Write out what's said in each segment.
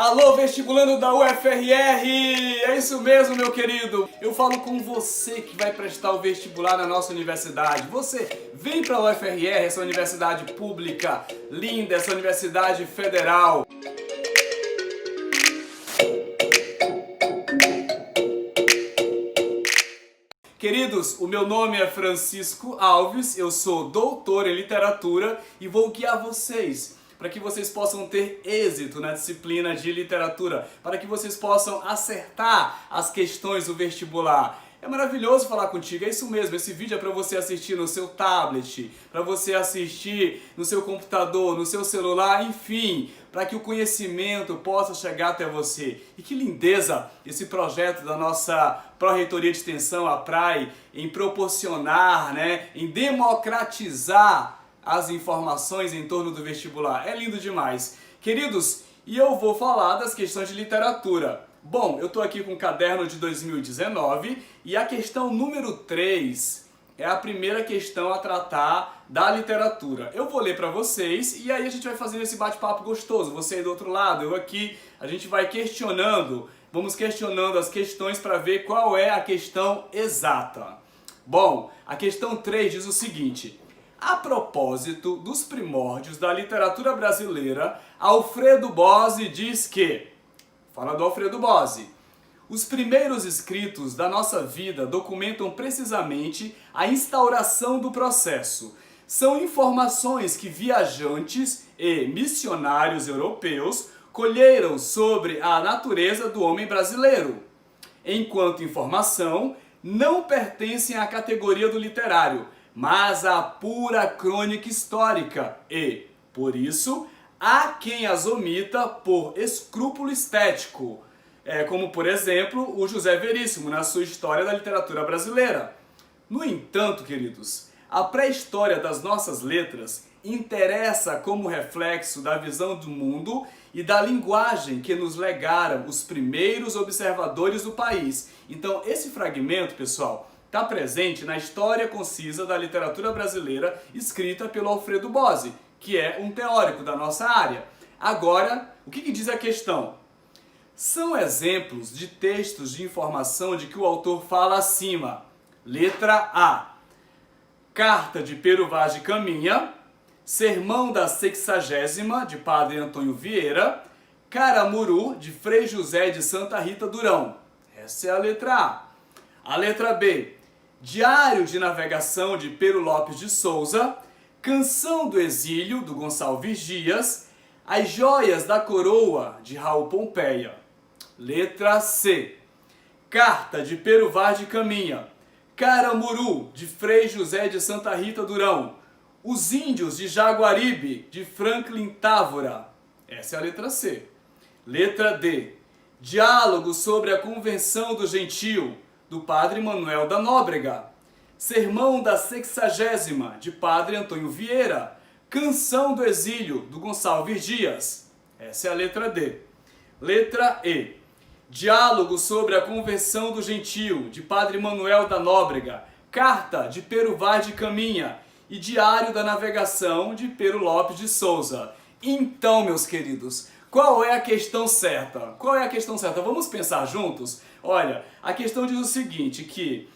Alô, vestibulando da UFRR! É isso mesmo, meu querido! Eu falo com você que vai prestar o vestibular na nossa universidade. Você vem para a UFRR, essa universidade pública linda, essa universidade federal. Queridos, o meu nome é Francisco Alves, eu sou doutor em literatura e vou guiar vocês para que vocês possam ter êxito na disciplina de literatura, para que vocês possam acertar as questões do vestibular. É maravilhoso falar contigo, é isso mesmo, esse vídeo é para você assistir no seu tablet, para você assistir no seu computador, no seu celular, enfim, para que o conhecimento possa chegar até você. E que lindeza esse projeto da nossa Pró-Reitoria de Extensão, a PRAE, em proporcionar, em democratizar as informações em torno do vestibular. É lindo demais. Queridos, e eu vou falar das questões de literatura. Bom, eu estou aqui com o caderno de 2019 e a questão número 3 é a primeira questão a tratar da literatura. Eu vou ler para vocês e aí a gente vai fazendo esse bate-papo gostoso. Você aí do outro lado, eu aqui, a gente vai vamos questionando as questões para ver qual é a questão exata. Bom, a questão 3 diz o seguinte: a propósito dos primórdios da literatura brasileira, Alfredo Bose diz que... Fala do Alfredo Bose. Os primeiros escritos da nossa vida documentam precisamente a instauração do processo. São informações que viajantes e missionários europeus colheram sobre a natureza do homem brasileiro. Enquanto informação, não pertencem à categoria do literário, mas à pura crônica histórica e, por isso, há quem as omita por escrúpulo estético, como, por exemplo, o José Veríssimo na sua História da Literatura Brasileira. No entanto, queridos, a pré-história das nossas letras interessa como reflexo da visão do mundo e da linguagem que nos legaram os primeiros observadores do país. Então, esse fragmento, pessoal, está presente na História Concisa da Literatura Brasileira, escrita pelo Alfredo Bose, que é um teórico da nossa área. Agora, o que diz a questão? São exemplos de textos de informação de que o autor fala acima. Letra A. Carta de Pero Vaz de Caminha, Sermão da Sexagésima, de Padre Antônio Vieira, Caramuru, de Frei José de Santa Rita Durão. Essa é a letra A. A letra B. Diário de Navegação, de Pero Lopes de Souza, Canção do Exílio, do Gonçalves Dias, As Joias da Coroa, de Raul Pompeia. Letra C. Carta de Pero Vaz de Caminha, Caramuru, de Frei José de Santa Rita Durão, Os Índios de Jaguaribe, de Franklin Távora. Essa é a letra C. Letra D. Diálogo sobre a Convenção do Gentil, do Padre Manuel da Nóbrega. Sermão da Sexagésima, de Padre Antônio Vieira. Canção do Exílio, do Gonçalves Dias. Essa é a letra D. Letra E. Diálogo sobre a Convenção do Gentil, de Padre Manuel da Nóbrega. Carta de Pero Vaz de Caminha e Diário da Navegação, de Pero Lopes de Souza. Então, meus queridos, qual é a questão certa? Qual é a questão certa? Vamos pensar juntos? Olha, a questão diz o seguinte, que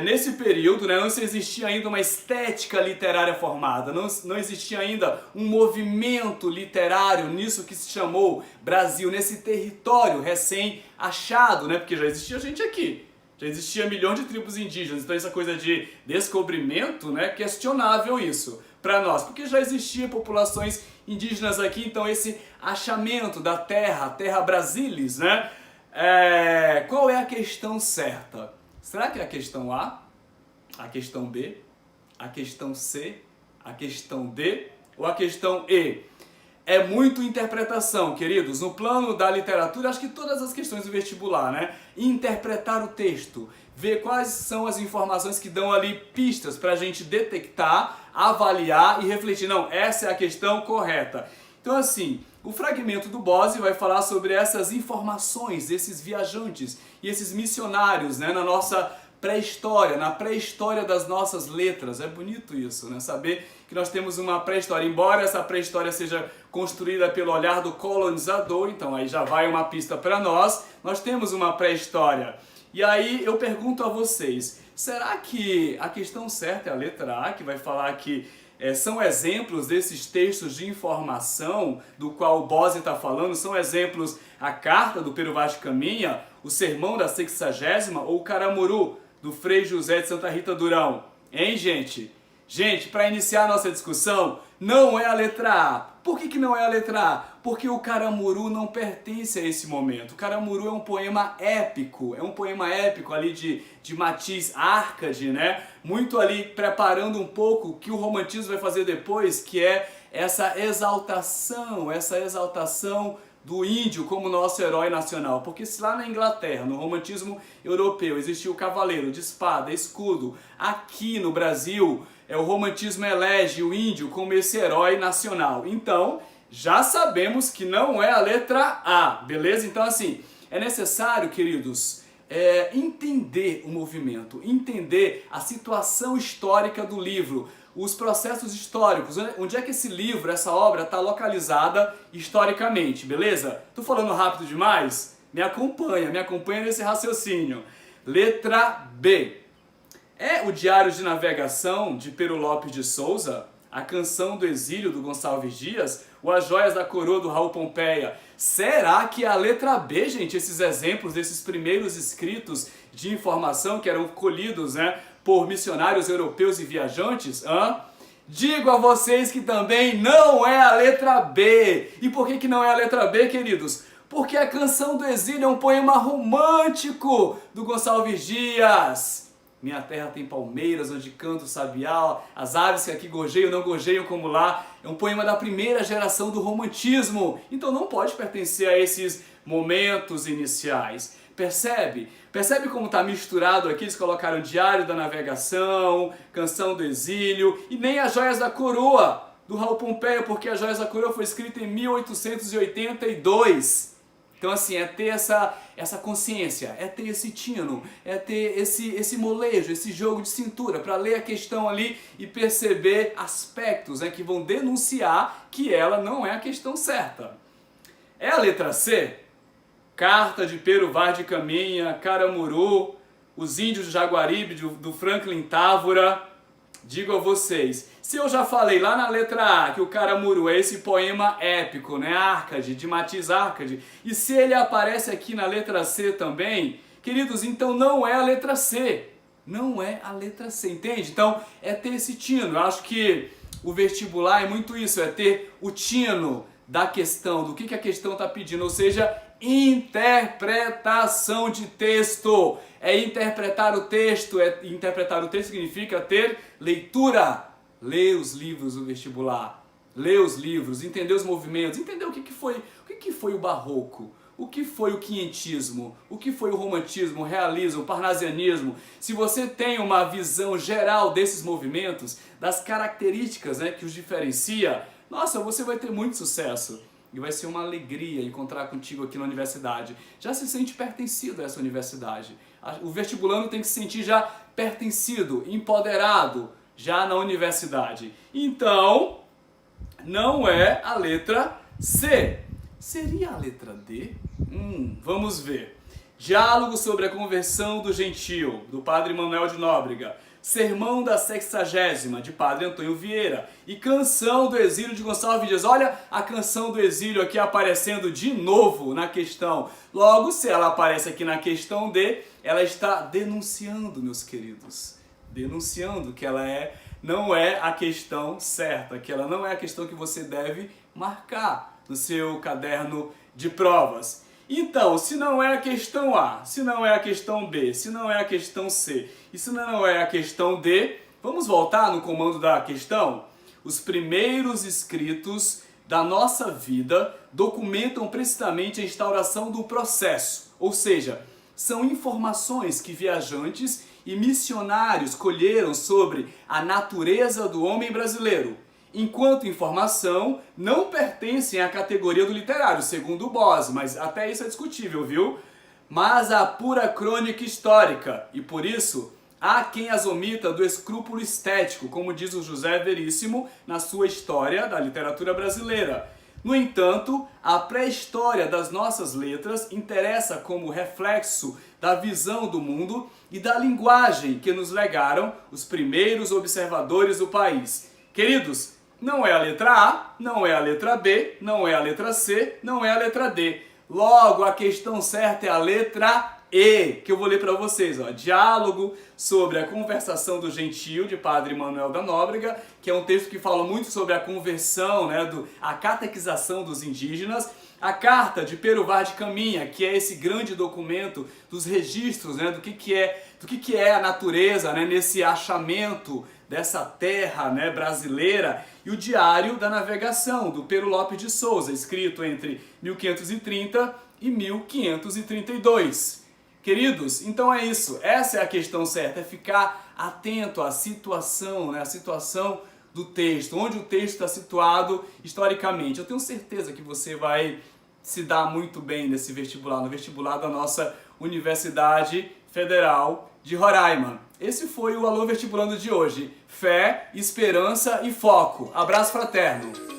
nesse período não existia ainda uma estética literária formada, não existia ainda um movimento literário nisso que se chamou Brasil, nesse território recém-achado, porque já existia gente aqui, já existia milhões de tribos indígenas, então essa coisa de descobrimento, questionável isso para nós, porque já existiam populações indígenas aqui, então esse achamento da terra brasilis, qual é a questão certa? Será que é a questão A, a questão B, a questão C, a questão D ou a questão E? É muito interpretação, queridos. No plano da literatura, acho que todas as questões do vestibular, interpretar o texto, ver quais são as informações que dão ali pistas para a gente detectar, avaliar e refletir. Não, essa é a questão correta. Então, assim, o fragmento do Bose vai falar sobre essas informações, esses viajantes e esses missionários, na nossa pré-história, na pré-história das nossas letras. É bonito isso, Saber que nós temos uma pré-história, embora essa pré-história seja construída pelo olhar do colonizador, então aí já vai uma pista para nós. Nós temos uma pré-história. E aí eu pergunto a vocês, será que a questão certa é a letra A, que vai falar que são exemplos desses textos de informação do qual o Bose está falando? São exemplos a carta do Pero Vaz de Caminha, o sermão da 60ª ou o Caramuru do Frei José de Santa Rita Durão? Hein, gente? Gente, para iniciar a nossa discussão, não é a letra A. Por que não é a letra A? Porque o Caramuru não pertence a esse momento. O Caramuru é um poema épico ali de Matiz Arcade, né? Muito ali preparando um pouco o que o romantismo vai fazer depois, que é essa exaltação do índio como nosso herói nacional. Porque se lá na Inglaterra, no romantismo europeu, existia o cavaleiro de espada, escudo, aqui no Brasil o romantismo elege o índio como esse herói nacional. Então, já sabemos que não é a letra A, beleza? Então, assim, é necessário, queridos, entender o movimento, entender a situação histórica do livro, os processos históricos, onde é que esse livro, essa obra está localizada historicamente, beleza? Tô falando rápido demais? Me acompanha nesse raciocínio. Letra B. É o Diário de Navegação de Pero Lopes de Souza, a Canção do Exílio do Gonçalves Dias, ou as Joias da Coroa do Raul Pompeia? Será que é a letra B, gente, esses exemplos desses primeiros escritos de informação que eram colhidos, né, por missionários europeus e viajantes? Digo a vocês que também não é a letra B. E por que não é a letra B, queridos? Porque a Canção do Exílio é um poema romântico do Gonçalves Dias. Minha terra tem palmeiras, onde canta o sabiá, as aves que aqui gorjeiam não gorjeiam como lá. É um poema da primeira geração do romantismo, então não pode pertencer a esses momentos iniciais. Percebe? Percebe como está misturado aqui? Eles colocaram Diário da Navegação, Canção do Exílio e nem as Joias da Coroa do Raul Pompeia, porque as Joias da Coroa foi escrita em 1882. Então, assim, é ter essa consciência, é ter esse tino, é ter esse molejo, esse jogo de cintura para ler a questão ali e perceber aspectos, né, que vão denunciar que ela não é a questão certa. É a letra C? Carta de Pero Vaz de Caminha, Caramuru, Os Índios de Jaguaribe, do Franklin Távora. Digo a vocês, se eu já falei lá na letra A que o Caramuru é esse poema épico, né, Arcade, de Matiz Arcade, e se ele aparece aqui na letra C também, queridos, então não é a letra C. Não é a letra C, entende? Então é ter esse tino. Eu acho que o vestibular é muito isso, é ter o tino da questão, do que a questão está pedindo, ou seja, interpretação de texto. É interpretar o texto, interpretar o texto significa ter leitura. Lê os livros do vestibular, lê os livros, entender os movimentos, entender o que foi o barroco, o que foi o quinhentismo, o que foi o romantismo, o realismo, o parnasianismo. Se você tem uma visão geral desses movimentos, das características, né, que os diferencia, nossa, você vai ter muito sucesso. E vai ser uma alegria encontrar contigo aqui na universidade. Já se sente pertencido a essa universidade. O vestibulando tem que se sentir já pertencido, empoderado, já na universidade. Então, não é a letra C. Seria a letra D? Vamos ver. Diálogo sobre a conversão do gentil, do padre Manuel de Nóbrega. Sermão da 60ª, de padre Antônio Vieira. E Canção do Exílio de Gonçalves Dias. Olha a Canção do Exílio aqui aparecendo de novo na questão. Logo, se ela aparece aqui na questão D, ela está denunciando, meus queridos. Denunciando que ela não é a questão certa, que ela não é a questão que você deve marcar no seu caderno de provas. Então, se não é a questão A, se não é a questão B, se não é a questão C e se não é a questão D, vamos voltar no comando da questão? Os primeiros escritos da nossa vida documentam precisamente a instauração do processo, ou seja, são informações que viajantes e missionários colheram sobre a natureza do homem brasileiro. Enquanto informação, não pertencem à categoria do literário, segundo o Bose, mas até isso é discutível, viu? Mas à pura crônica histórica, e por isso, há quem as omita do escrúpulo estético, como diz o José Veríssimo na sua História da Literatura Brasileira. No entanto, a pré-história das nossas letras interessa como reflexo da visão do mundo e da linguagem que nos legaram os primeiros observadores do país. Queridos, não é a letra A, não é a letra B, não é a letra C, não é a letra D. Logo, a questão certa é a letra E, que eu vou ler para vocês. Diálogo sobre a conversação do Gentil, de Padre Manuel da Nóbrega, que é um texto que fala muito sobre a conversão, a catequização dos indígenas. A carta de Pero Vaz de Caminha, que é esse grande documento dos registros, do que é a natureza, nesse achamento dessa terra brasileira, e o Diário da Navegação, do Pero Lopes de Souza, escrito entre 1530 e 1532. Queridos, então é isso, essa é a questão certa, é ficar atento à situação, a situação do texto, onde o texto está situado historicamente. Eu tenho certeza que você vai se dar muito bem nesse vestibular, no vestibular da nossa Universidade Federal de Roraima. Esse foi o Alô Vestibulando de hoje. Fé, esperança e foco. Abraço fraterno!